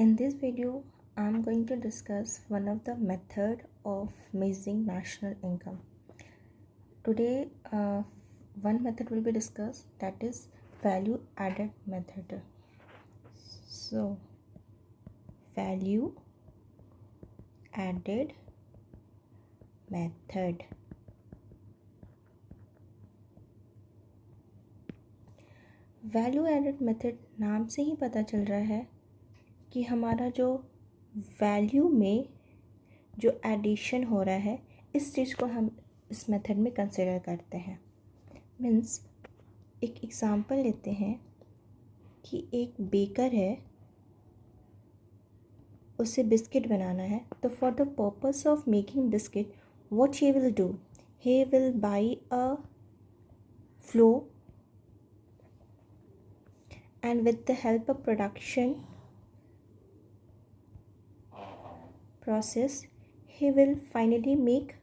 In this video, I am going to discuss one of the method of measuring national income. Today, one method will be discussed, that is value added method. So, value added method. Value added method नाम से ही पता चल रहा है कि हमारा जो value में जो एडिशन हो रहा है इस चीज़ को हम इस मेथड में कंसिडर करते हैं। मीन्स एक एग्ज़ाम्पल लेते हैं कि एक बेकर है, उसे बिस्किट बनाना है, तो for the purpose of making biscuit what he will do, he will by a flow and with the help of production process he will finally make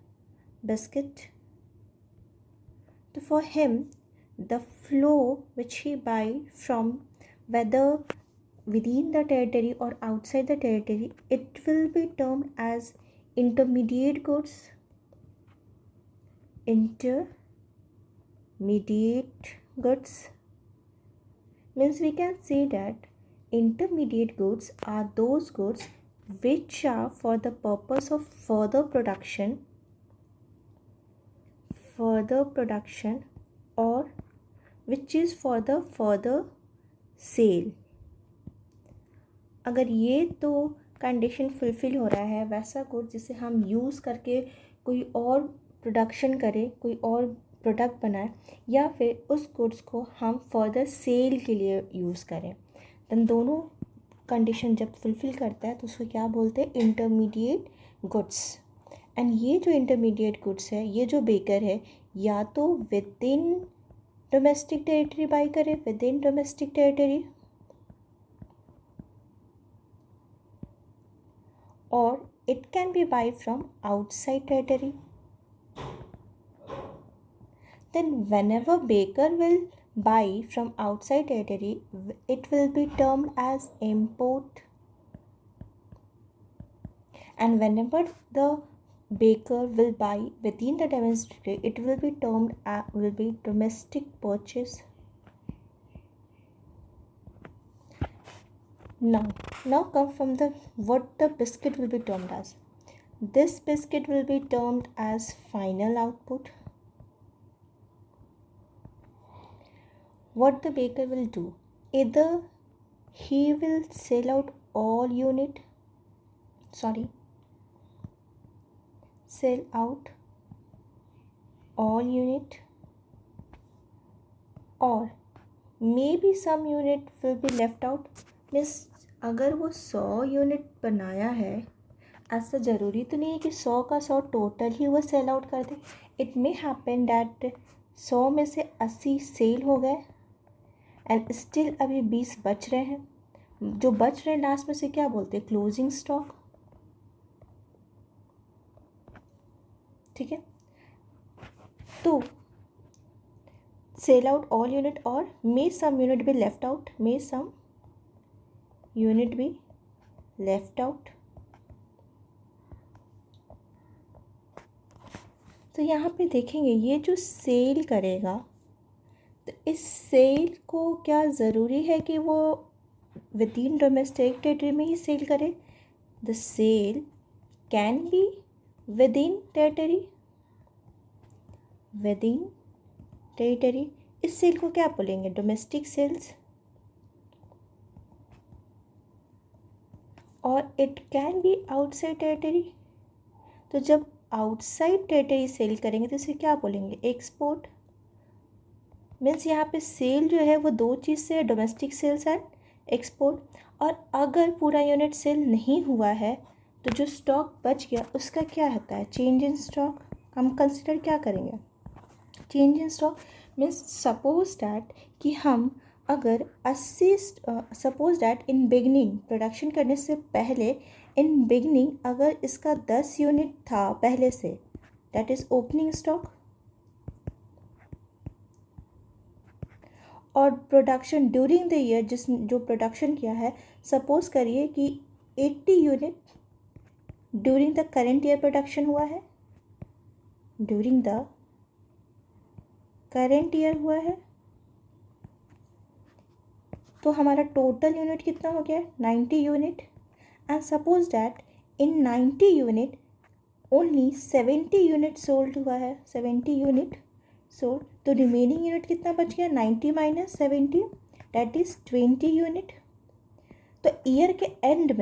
biscuit. So for him the flow which he buy from, whether within the territory or outside the territory, it will be termed as intermediate goods. Intermediate goods means we can say that intermediate goods are those goods which are for the purpose of further production or which is for the further sale. अगर ये तो condition fulfil हो रहा है, वैसा good जिसे हम use करके कोई और प्रोडक्शन करें, कोई और प्रोडक्ट बनाए, या फिर उस गुड्स को हम फर्दर सेल के लिए यूज़ करें, देन दोनों कंडीशन जब फुलफ़िल करता है तो उसको क्या बोलते हैं, इंटरमीडिएट गुड्स। एंड ये जो इंटरमीडिएट गुड्स है, ये जो बेकर है, या तो with in domestic territory by करे, विद इन डोमेस्टिक टेरिटरी, और it can be buy from outside territory. Then whenever baker will buy from outside territory, it will be termed as import. And whenever the baker will buy within the domestic territory, it will be termed will be domestic purchase. Now come from the what the biscuit will be termed as. This biscuit will be termed as final output. What the baker will do, either he will sell out all unit, or maybe some unit will be left out. Means अगर वो 100 unit बनाया है, ऐसा ज़रूरी तो नहीं है कि 100 का 100 टोटल ही वो सेल आउट कर दे। इट मे हैपन डैट 100 में से 80 सेल हो गए एंड स्टिल अभी 20 बच रहे हैं। जो बच रहे हैं लास्ट में से क्या बोलते हैं, क्लोजिंग स्टॉक। ठीक है, तो सेल आउट ऑल यूनिट और मे सम यूनिट बी लेफ्ट आउट, तो यहाँ पे देखेंगे ये जो सेल करेगा, तो इस सेल को क्या ज़रूरी है कि वो विद इन डोमेस्टिक टेरिटरी में ही सेल करे। The sale can be within territory. इस सेल को क्या बोलेंगे, डोमेस्टिक सेल्स। और it can be outside territory, तो जब आउटसाइड टेरिटरी सेल करेंगे तो इसे क्या बोलेंगे, एक्सपोर्ट। मीन्स यहाँ पे सेल जो है वो दो चीज़ से, डोमेस्टिक सेल्स एंड एक्सपोर्ट। और अगर पूरा यूनिट सेल नहीं हुआ है तो जो स्टॉक बच गया उसका क्या होता है, चेंज इन स्टॉक। हम कंसिडर क्या करेंगे, change in stock. Means suppose that कि हम अगर 80 suppose that in beginning production करने से पहले, इन बिगनिंग अगर इसका 10 यूनिट था पहले से, दैट इज़ ओपनिंग स्टॉक। और प्रोडक्शन ड्यूरिंग द ईयर जो प्रोडक्शन किया है, सपोज़ करिए कि 80 unit during the current year production हुआ है, ड्यूरिंग द करेंट ईयर हुआ है, तो हमारा टोटल यूनिट कितना हो गया? 90 unit. And suppose that in 90 unit only 70 unit sold हुआ है, 70 यूनिट सोल्ड, तो रिमेनिंग यूनिट कितना बच गया? 90 माइनस 70, दैट इज 20 यूनिट। तो ईयर के एंड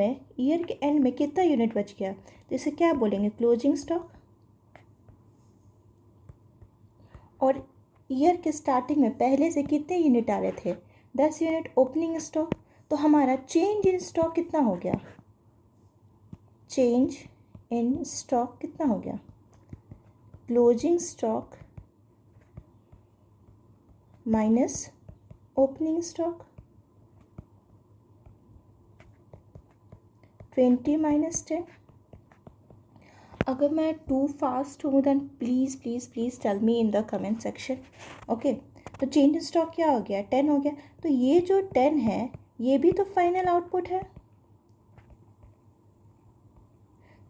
में कितना यूनिट बच गया? तो इसे क्या बोलेंगे? Closing stock. और ईयर के स्टार्टिंग में पहले से कितने यूनिट आ रहे थे? 10 यूनिट ओपनिंग स्टॉक। तो हमारा चेंज इन स्टॉक कितना हो गया? चेंज इन स्टॉक कितना हो गया? Closing stock minus opening stock, 20 minus 10। अगर मैं टू फास्ट हूँ then please please please tell me in the comment section. Okay, तो चेंज इन स्टॉक क्या हो गया? 10 हो गया। तो ये जो 10 है ये भी तो फाइनल आउटपुट है।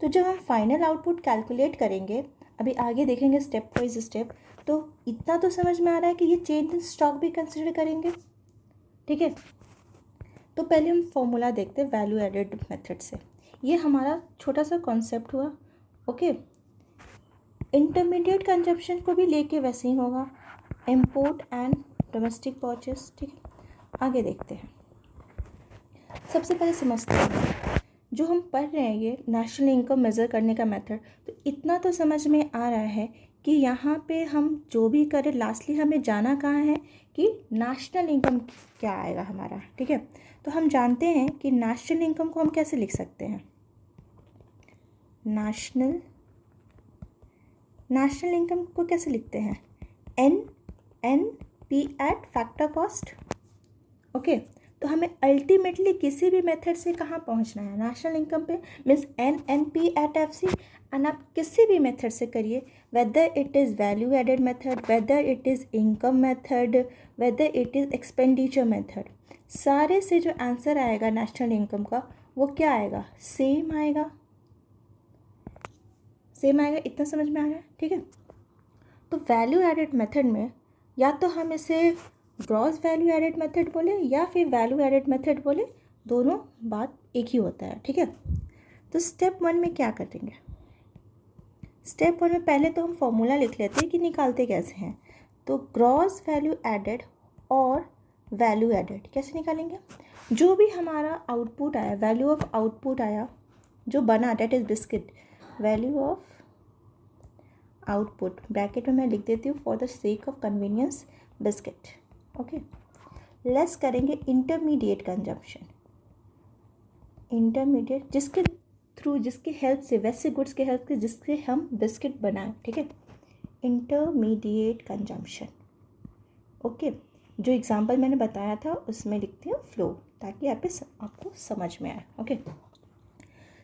तो जब हम फाइनल आउटपुट कैलकुलेट करेंगे, अभी आगे देखेंगे स्टेप वाइज स्टेप, तो इतना तो समझ में आ रहा है कि ये चेंज इन स्टॉक भी कंसिडर करेंगे। ठीक है, तो पहले हम फॉर्मूला देखते हैं वैल्यू एडेड मेथड से। ये हमारा छोटा सा कॉन्सेप्ट हुआ। ओके, इंटरमीडिएट कंजप्शन को भी लेके वैसे ही होगा, इम्पोर्ट एंड डोमेस्टिक परचेस। ठीक है, आगे देखते हैं। सबसे पहले समझते हैं, जो हम पढ़ रहे हैं ये नेशनल इनकम मेज़र करने का मेथड, तो इतना तो समझ में आ रहा है कि यहाँ पे हम जो भी करें लास्टली हमें जाना कहाँ है कि नेशनल इनकम क्या आएगा हमारा। ठीक है, तो हम जानते हैं कि नेशनल इनकम को हम कैसे लिख सकते हैं? नेशनल इनकम को कैसे लिखते हैं? N P at factor cost. Okay, तो हमें अल्टीमेटली किसी भी मेथड से कहाँ पहुँचना है? नेशनल इनकम पे, means N P at F C. And आप किसी भी मेथड से करिए, whether it is value added method, whether it is income method, whether it is expenditure method, सारे से जो आंसर आएगा नेशनल इनकम का वो क्या आएगा? सेम आएगा। इतना समझ में आ रहा है? ठीक है, तो वैल्यू एडेड मेथड में या तो हम इसे ग्रॉस वैल्यू एडेड मेथड बोले या फिर वैल्यू एडेड मेथड बोले, दोनों बात एक ही होता है। ठीक है, तो स्टेप 1 में क्या करेंगे? स्टेप 1 में पहले तो हम फॉर्मूला लिख लेते हैं कि निकालते कैसे हैं। तो ग्रॉस वैल्यू एडेड और वैल्यू एडेड कैसे निकालेंगे? जो भी हमारा आउटपुट आया, वैल्यू ऑफ आउटपुट आया जो बना, that is biscuit, value of output bracket में मैं लिख देती हूँ for the sake of convenience biscuit. Okay, less करेंगे इंटरमीडिएट कंजम्पशन, इंटरमीडिएट जिसके थ्रू, जिसके हेल्प से, वैसे गुड्स के हेल्प से जिससे हम बिस्किट बनाएं। ठीक है, इंटरमीडिएट कंजम्पशन। ओके, जो एग्जांपल मैंने बताया था उसमें लिखती हूँ फ्लो, ताकि यहाँ पे आपको समझ में आए। ओके,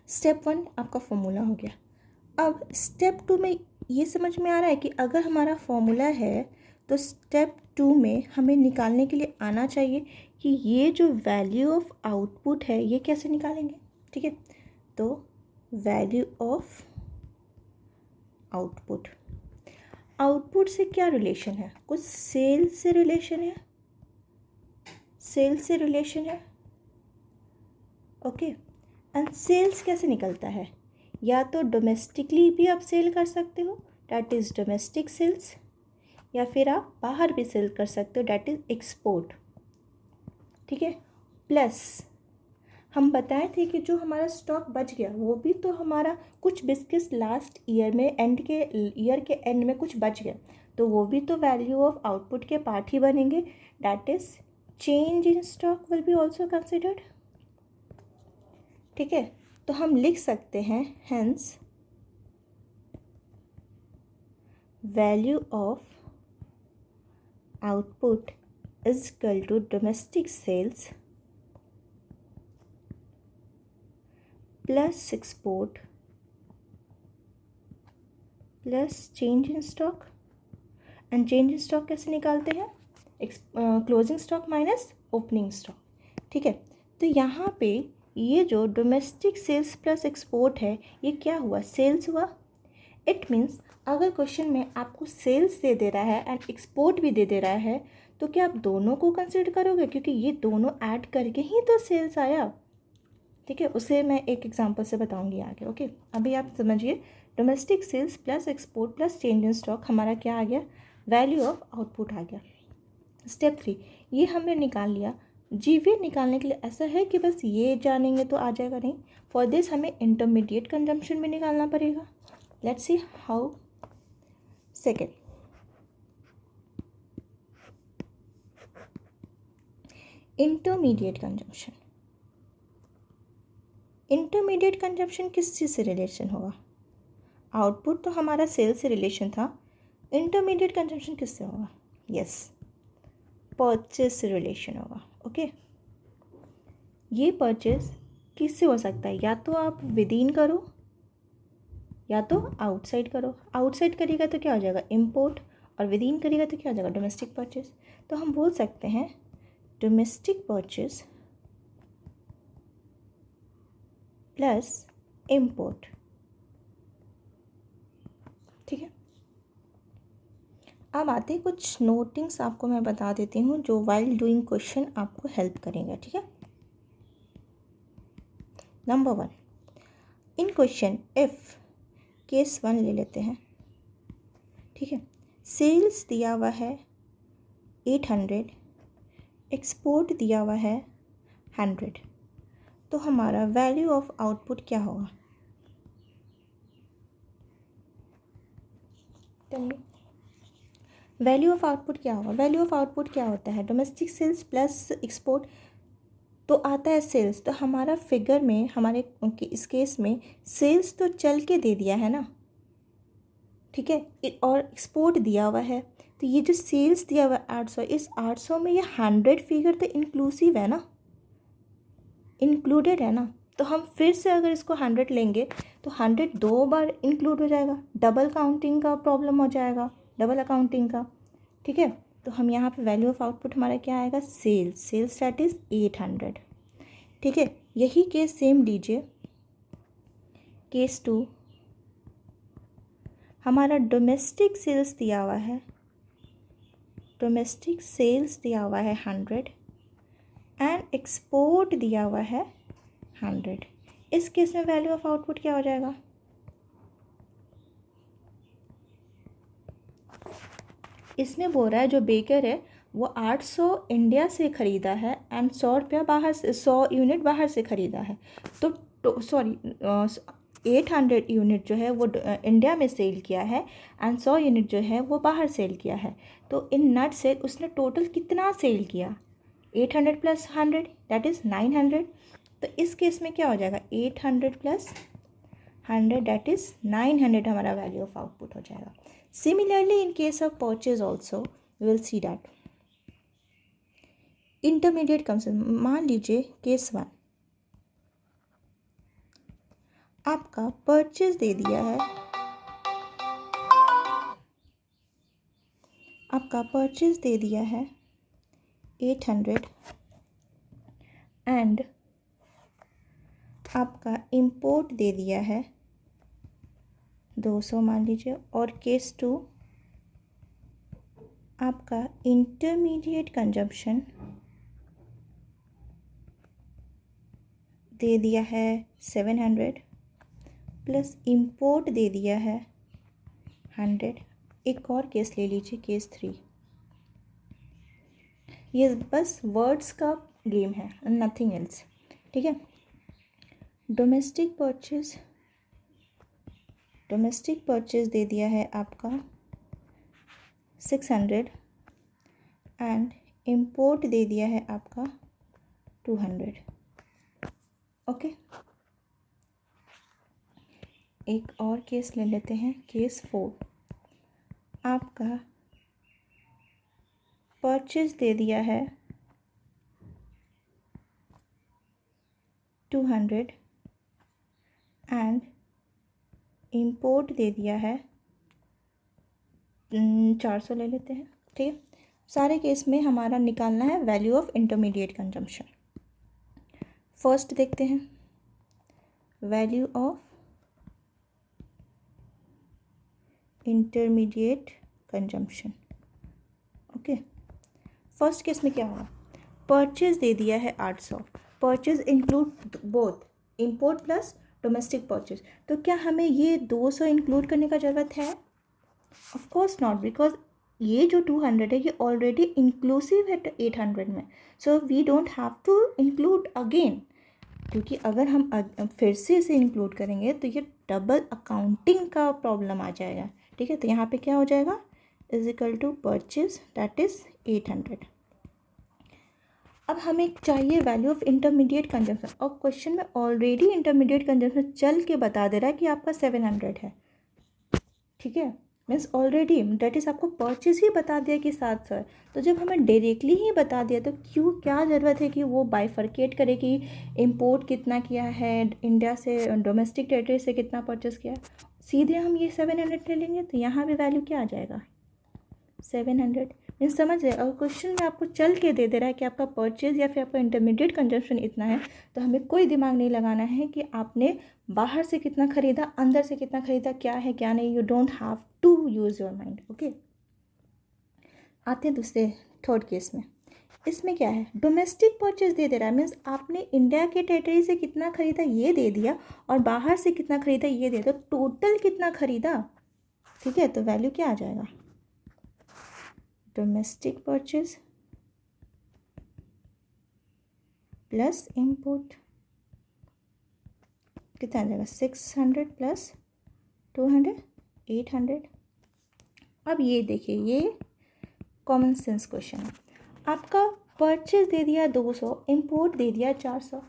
स्टेप 1 आपका फॉर्मूला हो गया। अब स्टेप 2 में ये समझ में आ रहा है कि अगर हमारा फॉर्मूला है तो स्टेप 2 में हमें निकालने के लिए आना चाहिए कि ये जो वैल्यू ऑफ आउटपुट है ये कैसे निकालेंगे। ठीक है, तो वैल्यू ऑफ आउटपुट, आउटपुट से क्या रिलेशन है? कुछ सेल से रिलेशन है, सेल से रिलेशन है। ओके, एंड सेल्स कैसे निकलता है? या तो डोमेस्टिकली भी आप सेल कर सकते हो, डैट इज़ डोमेस्टिक सेल्स, या फिर आप बाहर भी सेल कर सकते हो, डैट इज़ एक्सपोर्ट। ठीक है, प्लस हम बताए थे कि जो हमारा स्टॉक बच गया वो भी तो हमारा, कुछ बिस्किट्स लास्ट ईयर में, ईयर के एंड में कुछ बच गया, तो वो भी तो वैल्यू ऑफ आउटपुट के पार्ट ही बनेंगे, that is change in stock will be also considered. ठीक है, तो हम लिख सकते हैं hence value of output is equal to domestic sales plus export plus change in stock. And change in stock कैसे निकालते हैं? Closing stock minus opening stock. ठीक है, तो यहाँ पे ये जो डोमेस्टिक सेल्स प्लस एक्सपोर्ट है ये क्या हुआ, सेल्स हुआ। इट मीन्स अगर क्वेश्चन में आपको सेल्स दे रहा है एंड एक्सपोर्ट भी दे रहा है तो क्या आप दोनों को कंसिडर करोगे, क्योंकि ये दोनों ऐड करके ही तो सेल्स आया। ठीक है, उसे मैं एक एग्जांपल से बताऊंगी आगे। ओके, अभी आप समझिए domestic sales plus export plus change in stock हमारा क्या आ गया, वैल्यू ऑफ आउटपुट आ गया। स्टेप 3 ये हमने निकाल लिया। जीवी निकालने के लिए ऐसा है कि बस ये जानेंगे तो आ जाएगा नहीं, फॉर दिस हमें इंटरमीडिएट कंजम्पशन भी निकालना पड़ेगा। Let's see how. Second, intermediate consumption. Intermediate consumption किस चीज़ से रिलेशन होगा, आउटपुट तो हमारा सेल से रिलेशन था, इंटरमीडिएट कंजम्पशन किससे होगा, यस परचेज से रिलेशन होगा। ओके, ये परचेज किससे हो सकता है, या तो आप विद इन करो या तो आउटसाइड करो। आउटसाइड करेगा तो क्या हो जाएगा, इम्पोर्ट, और विद इन करेगा तो क्या हो जाएगा, डोमेस्टिक परचेज। तो हम बोल सकते हैं डोमेस्टिक परचेज प्लस इम्पोर्ट। ठीक है, अब आते हैं कुछ नोटिंग्स आपको मैं बता देती हूँ जो वाइल डूइंग क्वेश्चन आपको हेल्प करेंगे। ठीक है, number 1, in question if case 1 ले लेते हैं। ठीक है, सेल्स दिया हुआ है 800, एक्सपोर्ट दिया हुआ है 100, तो हमारा वैल्यू ऑफ आउटपुट क्या होगा, वैल्यू ऑफ आउटपुट क्या होगा। वैल्यू ऑफ आउटपुट क्या होता है, डोमेस्टिक सेल्स प्लस एक्सपोर्ट तो आता है सेल्स, तो हमारा फिगर में हमारे इस केस में सेल्स तो चल के दे दिया है ना। ठीक है, और एक्सपोर्ट दिया हुआ है, तो ये जो सेल्स दिया हुआ है 800, इस 800 में ये 100 फिगर तो इंक्लूसिव है ना, इंक्लूडेड है ना। तो हम फिर से अगर इसको 100 लेंगे तो 100 दो बार इंक्लूड हो जाएगा, डबल काउंटिंग का प्रॉब्लम हो जाएगा, डबल अकाउंटिंग का। ठीक है, तो हम यहाँ पे वैल्यू ऑफ आउटपुट हमारा क्या आएगा, सेल्स, सेल्स दैट इज़ 800। ठीक है, यही केस सेम लीजिए, केस 2 हमारा डोमेस्टिक सेल्स दिया हुआ है, डोमेस्टिक सेल्स दिया हुआ है 100 एंड एक्सपोर्ट दिया हुआ है 100। इस केस में वैल्यू ऑफ आउटपुट क्या हो जाएगा, इसमें बोल रहा है जो बेकर है वो 800 इंडिया से ख़रीदा है एंड 100 रुपया बाहर से, 100 यूनिट बाहर से ख़रीदा है। तो सॉरी 800 यूनिट जो है वो इंडिया में सेल किया है एंड 100 यूनिट जो है वो बाहर सेल किया है। तो इन नट से उसने टोटल कितना सेल किया, 800 प्लस 100 दैट इज़ 900। तो इस केस में क्या हो जाएगा, 800 प्लस 100 दैट इज़ 900 हमारा वैल्यू ऑफ आउटपुट हो जाएगा। Similarly, in case of purchase also, we will see that intermediate comes in। मान लीजिए केस 1 आपका परचेज दे दिया है, आपका परचेज दे दिया है 800 एंड आपका इंपोर्ट दे दिया है 200 मान लीजिए, और केस 2 आपका इंटरमीडिएट कंजम्पशन दे दिया है 700 प्लस इंपोर्ट दे दिया है 100। एक और केस ले लीजिए, केस 3। ये बस वर्ड्स का गेम है, नथिंग एल्स। ठीक है, डोमेस्टिक परचेज दे दिया है आपका 600 एंड इंपोर्ट दे दिया है आपका 200। ओके, एक और केस ले लेते हैं, केस 4 आपका परचेज दे दिया है 200 एंड इंपोर्ट दे दिया है 400 ले लेते हैं। ठीक है, सारे केस में हमारा निकालना है value of intermediate consumption. First देखते हैं, value of intermediate consumption. Okay, first case में क्या होगा, परचेज दे दिया है 800, purchase include both import plus domestic purchase, तो क्या हमें ये 200 इंक्लूड करने का ज़रूरत है? ऑफ कोर्स नॉट, बिकॉज ये जो 200 है ये ऑलरेडी इंक्लूसिव है 800 में, so we don't have to include again, क्योंकि अगर हम फिर से इसे इंक्लूड करेंगे तो ये डबल अकाउंटिंग का प्रॉब्लम आ जाएगा। ठीक है, तो यहाँ पे क्या हो जाएगा, is equal to purchase that is 800। अब हमें चाहिए वैल्यू ऑफ इंटरमीडिएट कंजम्पशन, और क्वेश्चन में ऑलरेडी इंटरमीडिएट कंजम्पशन चल के बता दे रहा है कि आपका 700 है। ठीक है, मीन्स ऑलरेडी डेट इज़ आपको परचेज ही बता दिया कि 700 है, तो जब हमें डायरेक्टली ही बता दिया तो क्यों, क्या ज़रूरत है कि वो बाइफर्केट करे कि इंपोर्ट कितना किया है इंडिया से, डोमेस्टिक टेरिटरी से कितना परचेज किया है, सीधे हम ये 700 ले लेंगे, तो यहाँ भी वैल्यू क्या आ जाएगा, 700। मीन्स समझ रहे, और क्वेश्चन में आपको चल के दे रहा है कि आपका परचेज या फिर आपका इंटरमीडिएट कंजम्पशन इतना है, तो हमें कोई दिमाग नहीं लगाना है कि आपने बाहर से कितना खरीदा, अंदर से कितना खरीदा, क्या है क्या नहीं, you don't have to use your mind. Okay, आते हैं दूसरे थर्ड केस में। इसमें क्या है, डोमेस्टिक परचेज दे रहा है, मीन्स आपने इंडिया के टेरिटरी से कितना खरीदा ये दे दिया और बाहर से कितना खरीदा ये दे दिया, तो टोटल कितना खरीदा। ठीक है, तो वैल्यू क्या आ जाएगा, डोमेस्टिक परचेज प्लस इंपोर्ट, कितना आ जाएगा, 600 प्लस 200, 800। अब ये देखिए, ये कॉमन सेंस क्वेश्चन है, आपका परचेज दे दिया 200, इंपोर्ट दे दिया 400।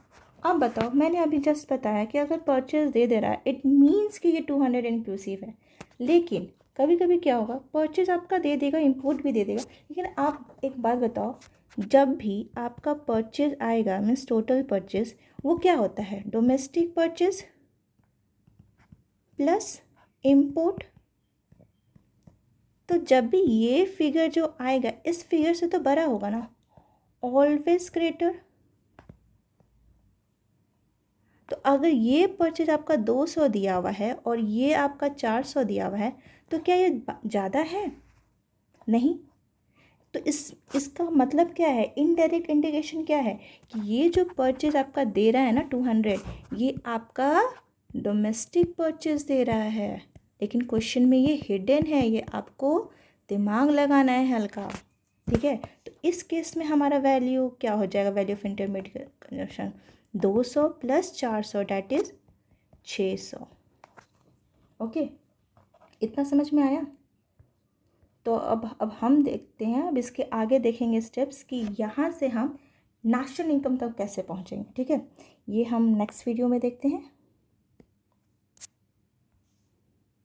अब बताओ, मैंने अभी जस्ट बताया कि अगर परचेज दे रहा है इट मीन्स कि ये 200 इंक्लूसिव है, लेकिन कभी कभी क्या होगा, परचेज आपका दे देगा, इंपोर्ट भी दे देगा, लेकिन आप एक बात बताओ, जब भी आपका परचेज आएगा मीन्स टोटल परचेज, वो क्या होता है, डोमेस्टिक परचेज प्लस इंपोर्ट, तो जब भी ये फिगर जो आएगा इस फिगर से तो बड़ा होगा ना, ऑलवेज ग्रेटर। तो अगर ये परचेज आपका 200 दिया हुआ है और ये आपका 400 दिया हुआ है, तो क्या ये ज़्यादा है, नहीं। तो इसका मतलब क्या है, इनडायरेक्ट इंडिकेशन क्या है कि ये जो परचेज आपका दे रहा है ना 200, ये आपका डोमेस्टिक परचेज दे रहा है, लेकिन क्वेश्चन में ये हिडन है, ये आपको दिमाग लगाना है हल्का। ठीक है, तो इस केस में हमारा वैल्यू क्या हो जाएगा, value of intermediate consumption 200 plus 400 that is 600। Okay, इतना समझ में आया। तो अब हम देखते हैं, अब इसके आगे देखेंगे स्टेप्स कि यहाँ से हम नेशनल इनकम तक कैसे पहुँचेंगे। ठीक है, ये हम नेक्स्ट वीडियो में देखते हैं।